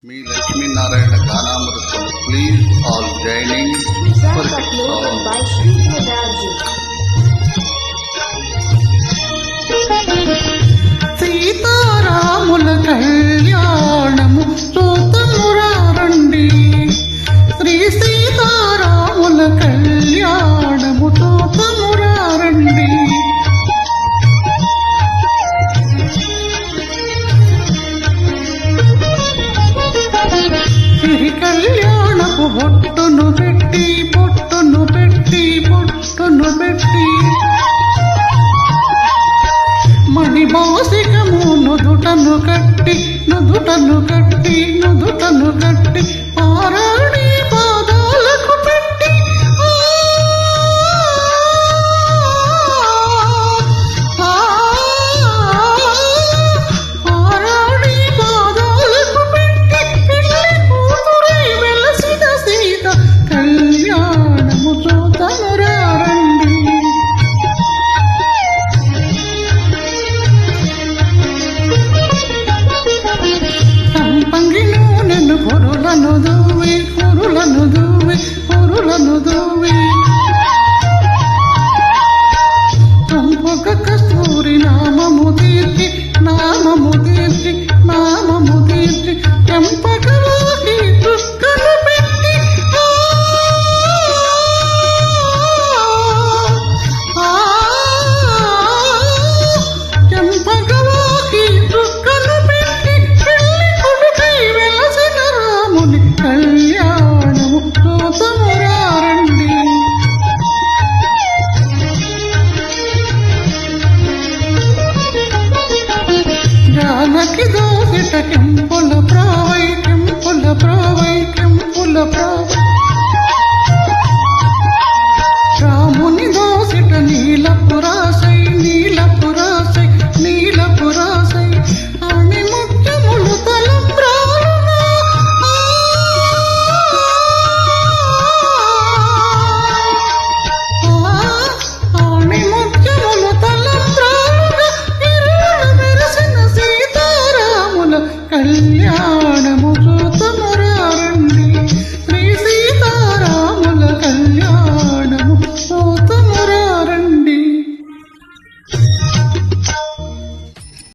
మీ లక్ష్మీనారాయణ గానామృతం. Please all joining for సీతారాముల కళ్యాణము చూతమురారండి, శ్రీ సీతారాముల కళ్యాణము చూతమురారండి. సిరి కళ్యాణపు బొట్టును పెట్టి బొట్టును పెట్టి బొట్టును పెట్టి మణిభౌసికము నుదుటను కట్టి నుదుటను కట్టి నుదుటను